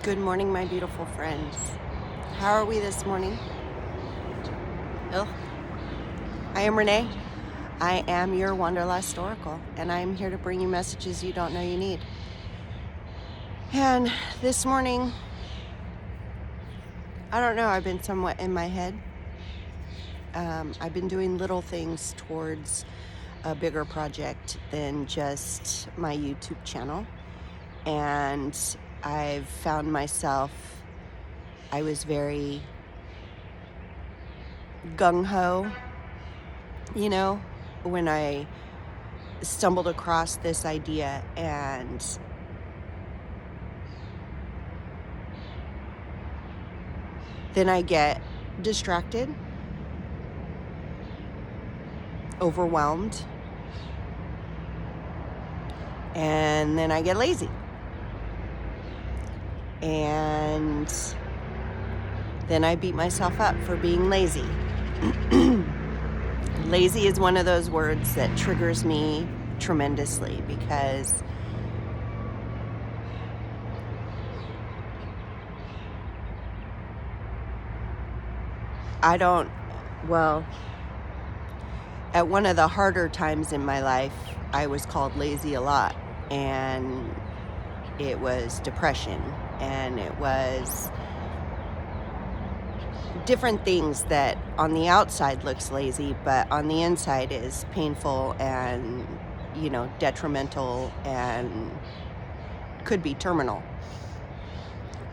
Good morning, my beautiful friends. How are we this morning? Ugh. I am Renee. I am your Wanderlust Oracle, and I am here to bring you messages you don't know you need. And this morning, I don't know, I've been somewhat in my head. I've been doing little things towards a bigger project than just my YouTube channel. And I've found myself, I was very gung-ho, when I stumbled across this idea, and then I get distracted, overwhelmed, and then I get lazy. And then I beat myself up for being lazy. Lazy is one of those words that triggers me tremendously because at one of the harder times in my life, I was called lazy a lot, and it was depression, and it was different things that on the outside looks lazy, but on the inside is painful and, detrimental and could be terminal.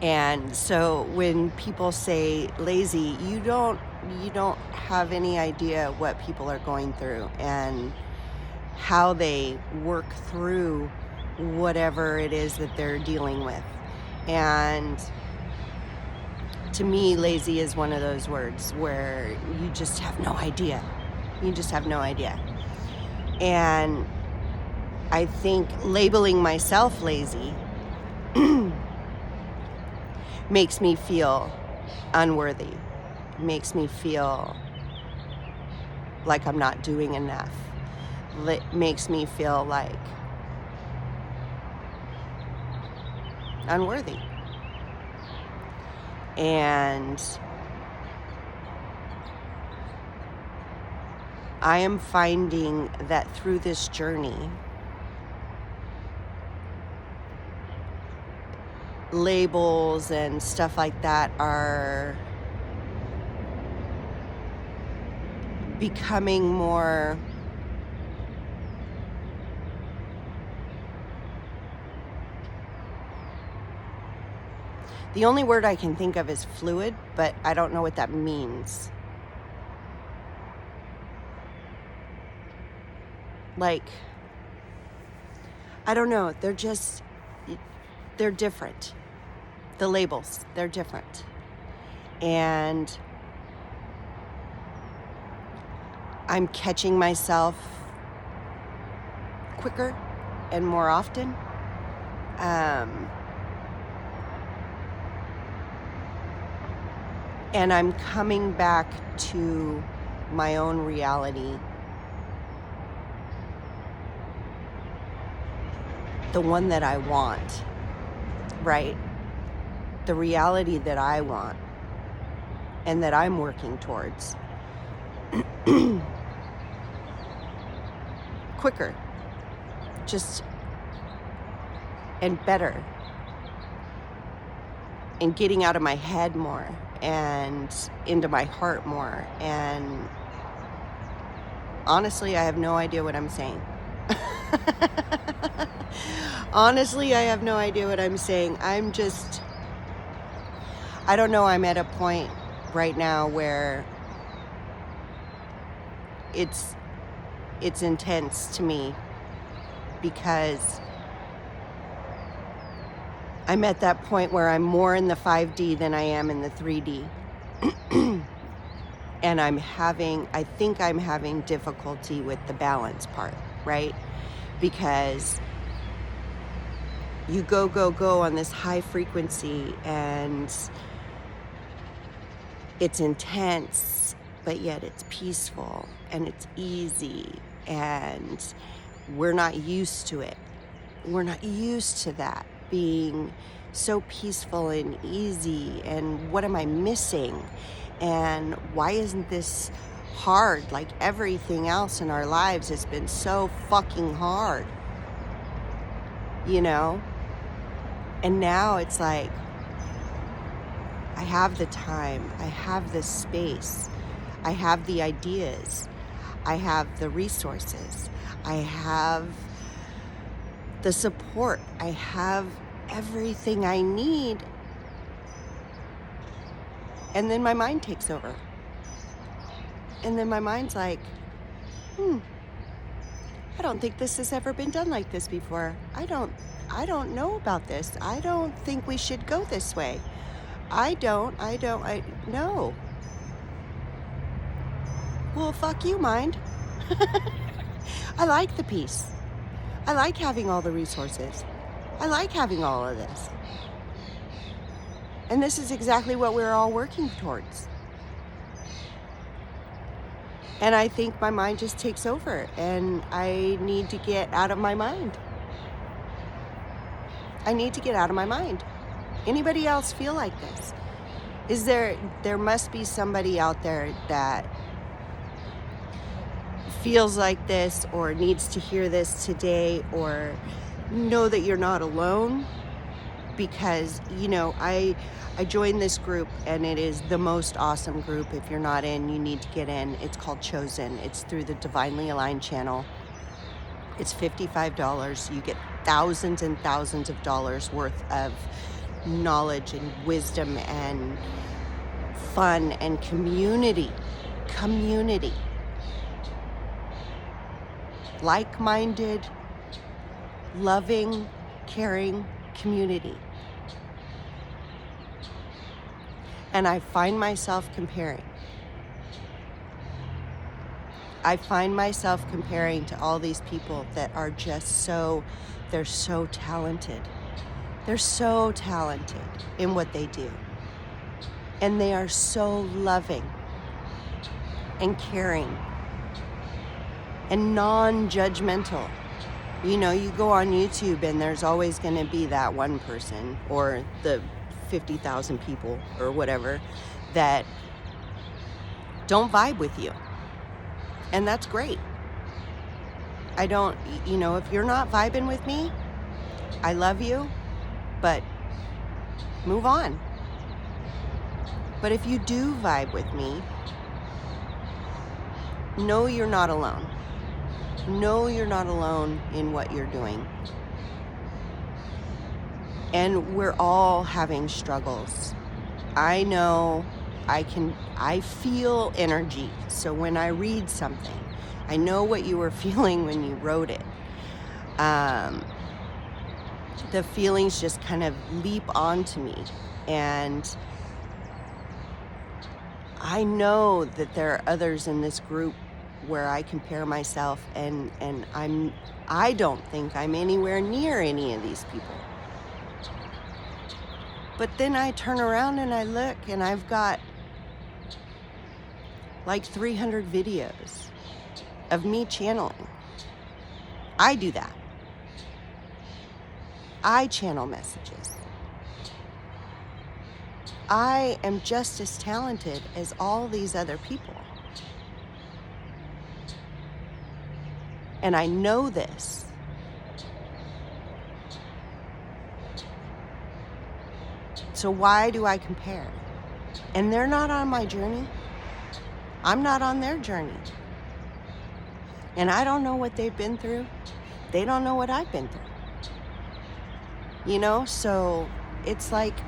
And so when people say lazy, you don't have any idea what people are going through and how they work through whatever it is that they're dealing with. And to me, lazy is one of those words where you just have no idea. You just have no idea. And I think labeling myself lazy makes me feel unworthy, makes me feel like I'm not doing enough. It makes me feel like unworthy. And I am finding that through this journey, labels and stuff like that are becoming more the only word I can think of is fluid, but I don't know what that means. Like, I don't know, they're different. The labels, they're different. And I'm catching myself quicker and more often. And I'm coming back to my own reality. The one that I want, right? The reality that I want and that I'm working towards. Quicker, just, and better. And getting out of my head more and into my heart more. And honestly, I have no idea what I'm saying. Honestly, I have no idea what I'm saying. I don't know, I'm at a point right now where it's intense to me because I'm at that point where I'm more in the 5D than I am in the 3D. And I think I'm having difficulty with the balance part, right? Because you go on this high frequency and it's intense, but yet it's peaceful and it's easy, and we're not used to it. We're not used to that. being so peaceful and easy, and what am I missing? And why isn't this hard? Like everything else in our lives has been so fucking hard, you know? And now it's like, I have the time, I have the space, I have the ideas, I have the resources, I have the support, I have everything I need. And then my mind takes over. And then my mind's like, I don't think this has ever been done like this before. I don't know about this. I don't think we should go this way. No. Well, fuck you, mind. I like the peace. I like having all the resources. I like having all of this. And this is exactly what we're all working towards. And I think my mind just takes over, and I need to get out of my mind. I need to get out of my mind. Anybody else feel like this? There must be somebody out there that feels like this, or needs to hear this today, or know that you're not alone. Because, I joined this group, and it is the most awesome group. If you're not in, you need to get in. It's called Chosen. It's through the Divinely Aligned channel. It's $55. You get thousands and thousands of dollars worth of knowledge and wisdom and fun and community. Like-minded, loving, caring community. And I find myself comparing. I find myself comparing to all these people that are just they're so talented. They're so talented in what they do. And they are so loving and caring and non-judgmental. You go on YouTube, and there's always going to be that one person, or the 50,000 people or whatever, that don't vibe with you. And that's great. If you're not vibing with me, I love you, but move on. But if you do vibe with me, know you're not alone. Know you're not alone in what you're doing. And we're all having struggles. I know I feel energy. So when I read something, I know what you were feeling when you wrote it. The feelings just kind of leap onto me. And I know that there are others in this group where I compare myself, and I don't think I'm anywhere near any of these people. But then I turn around and I look, and I've got like 300 videos of me channeling. I do that. I channel messages. I am just as talented as all these other people. And I know this. So why do I compare? And they're not on my journey. I'm not on their journey. And I don't know what they've been through. They don't know what I've been through. So it's like,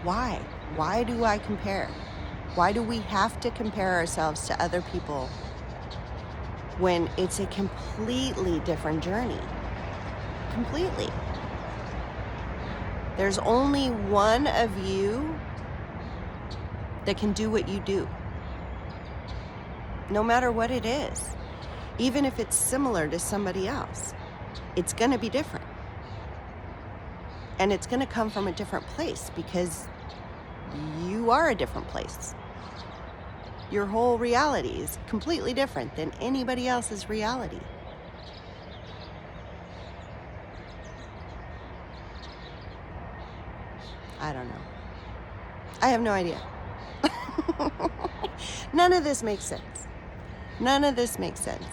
why? Why do I compare? Why do we have to compare ourselves to other people when it's a completely different journey? Completely. There's only one of you that can do what you do, no matter what it is. Even if it's similar to somebody else, it's going to be different. And it's going to come from a different place, because you are a different place. Your whole reality is completely different than anybody else's reality. I don't know. I have no idea. None of this makes sense. None of this makes sense.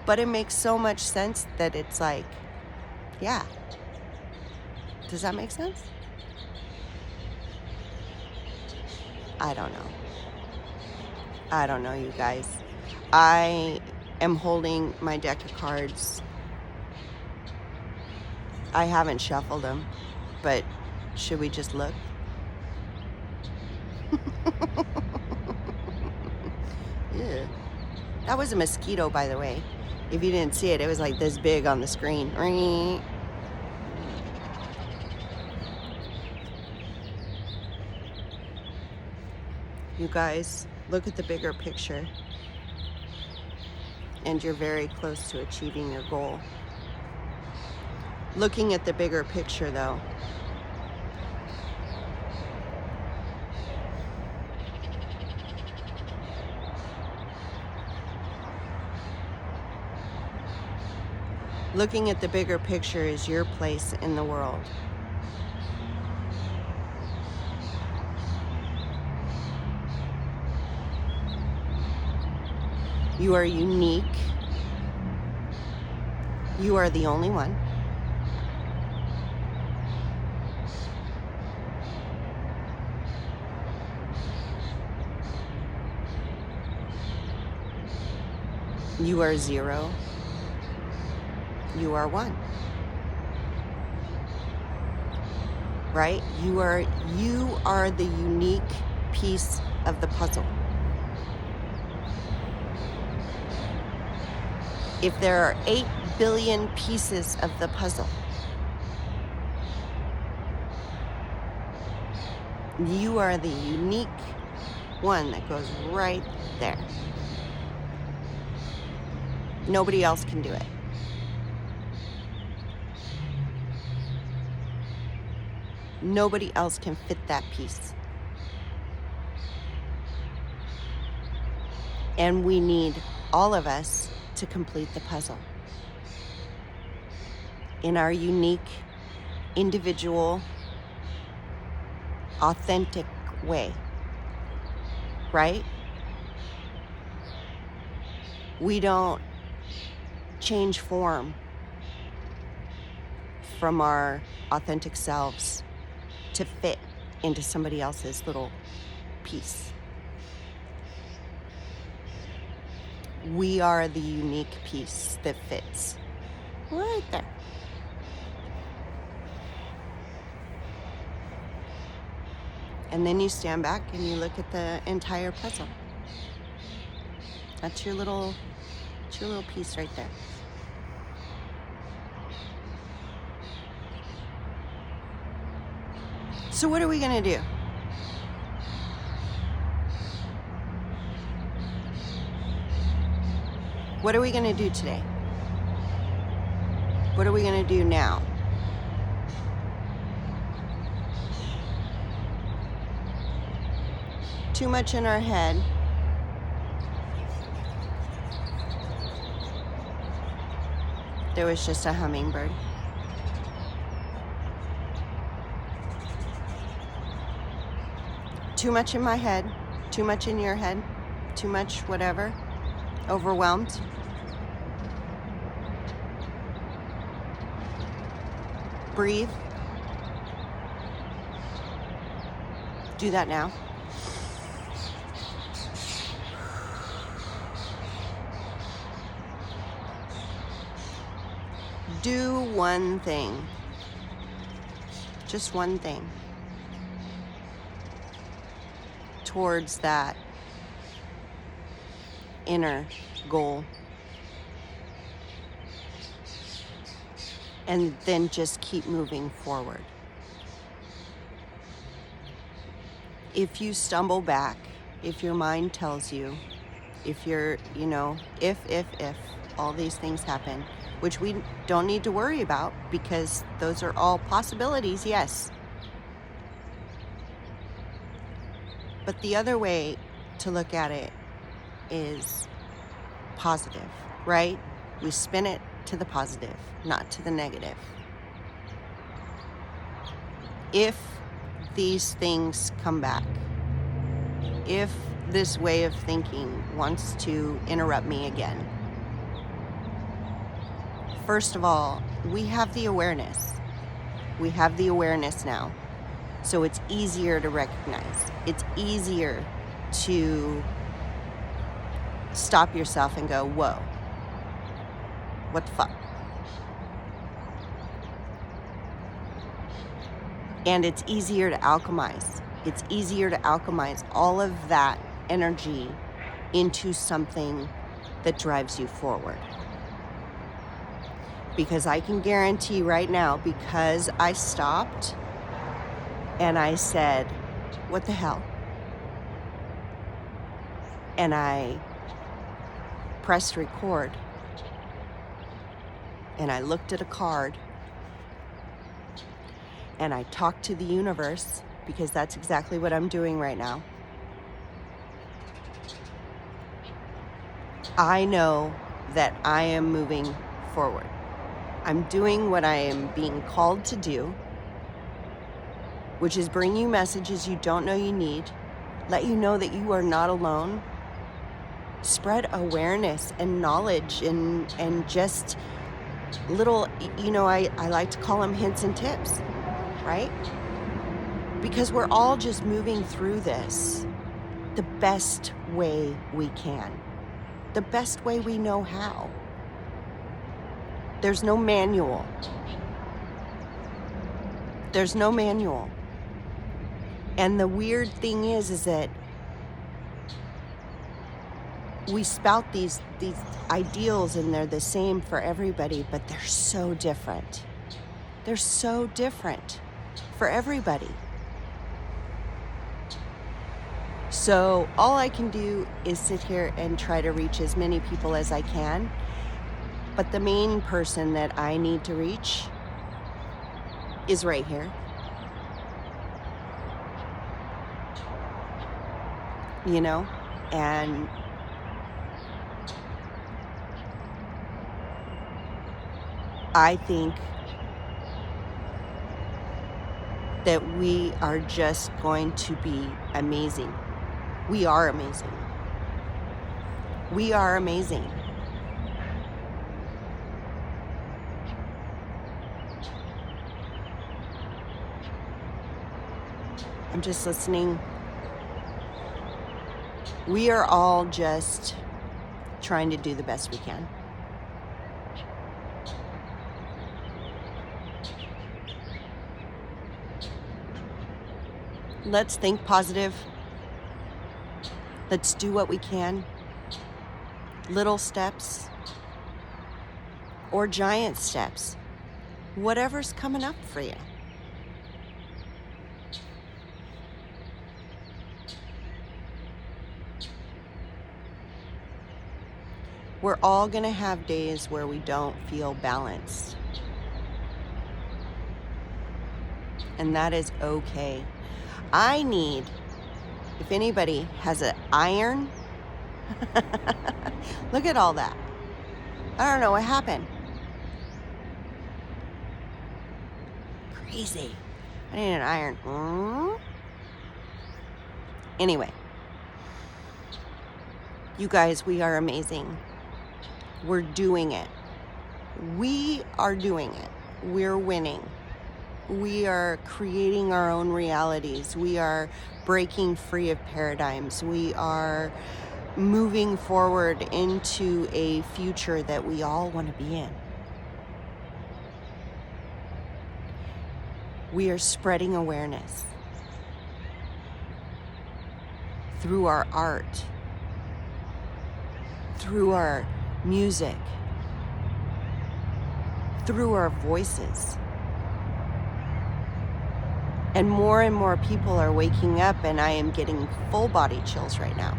But it makes so much sense that it's like, yeah. Does that make sense? I don't know. I don't know, you guys. I am holding my deck of cards. I haven't shuffled them, but should we just look? Yeah. That was a mosquito, by the way. If you didn't see it, it was like this big on the screen. You guys, look at the bigger picture. And you're very close to achieving your goal. Looking at the bigger picture, though, looking at the bigger picture is your place in the world. You are unique. You are the only one. You are 0. You are 1. Right? You are the unique piece of the puzzle. If there are 8 billion pieces of the puzzle, you are the unique one that goes right there. Nobody else can do it. Nobody else can fit that piece. And we need all of us to complete the puzzle in our unique, individual, authentic way, right? We don't change form from our authentic selves to fit into somebody else's little piece. We are the unique piece that fits right there. And then you stand back and you look at the entire puzzle. That's your little piece right there. So what are we gonna do? What are we gonna do today? What are we gonna do now? Too much in our head. There was just a hummingbird. Too much in my head, too much in your head, too much whatever, overwhelmed. Breathe. Do that now. Do one thing. Just one thing towards that inner goal. And then just keep moving forward. If you stumble back, if your mind tells you, if you're, if all these things happen, which we don't need to worry about because those are all possibilities, yes. But the other way to look at it is positive, right? We spin it to the positive, not to the negative. If these things come back, if this way of thinking wants to interrupt me again, first of all, we have the awareness. We have the awareness now. So it's easier to recognize. It's easier to stop yourself and go, whoa, what the fuck? And it's easier to alchemize. It's easier to alchemize all of that energy into something that drives you forward. Because I can guarantee right now, because I stopped and I said, what the hell? And I pressed record and I looked at a card and I talked to the universe, because that's exactly what I'm doing right now. I know that I am moving forward. I'm doing what I am being called to do, which is bring you messages you don't know you need, let you know that you are not alone, spread awareness and knowledge and just little, I like to call them hints and tips, right? Because we're all just moving through this the best way we can, the best way we know how. There's no manual. There's no manual. And the weird thing is that we spout these ideals and they're the same for everybody, but they're so different. They're so different for everybody. So all I can do is sit here and try to reach as many people as I can. But the main person that I need to reach is right here. And I think that we are just going to be amazing. We are amazing. We are amazing. I'm just listening. We are all just trying to do the best we can. Let's think positive. Let's do what we can. Little steps or giant steps. Whatever's coming up for you. We're all going to have days where we don't feel balanced. And that is okay. If anybody has an iron, look at all that. I don't know what happened. Crazy. I need an iron. Anyway, you guys, we are amazing. We're doing it. We are doing it. We're winning. We are creating our own realities. We are breaking free of paradigms. We are moving forward into a future that we all want to be in. We are spreading awareness through our art, through our music, through our voices. And more people are waking up, and I am getting full body chills right now.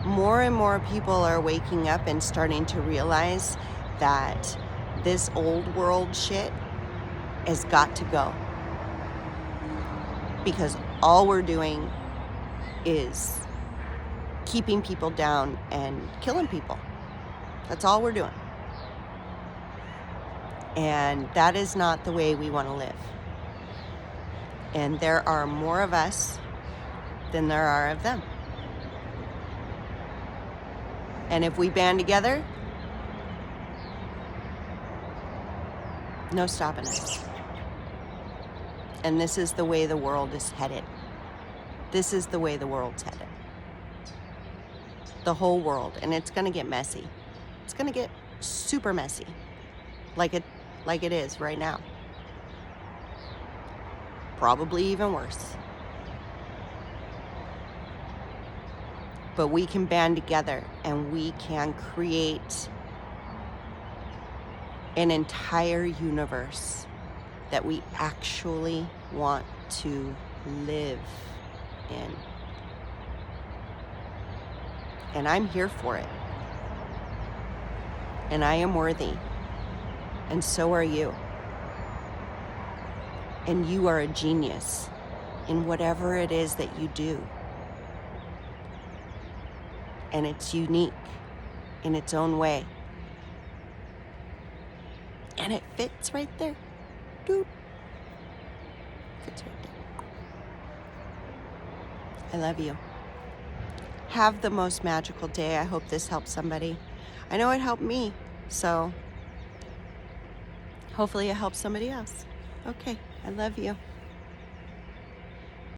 More and more people are waking up and starting to realize that this old world shit has got to go. Because all we're doing is keeping people down and killing people. That's all we're doing. And that is not the way we want to live. And there are more of us than there are of them. And if we band together, no stopping us. And this is the way the world is headed. This is the way the world's headed. The whole world. And it's going to get messy. It's going to get super messy. Like it is right now. Probably even worse. But we can band together and we can create an entire universe that we actually want to live in. And I'm here for it. And I am worthy. And so are you. And you are a genius in whatever it is that you do. And it's unique in its own way. And it fits right there. Doop. Fits right there. I love you. Have the most magical day. I hope this helps somebody. I know it helped me, so hopefully it helps somebody else. Okay, I love you.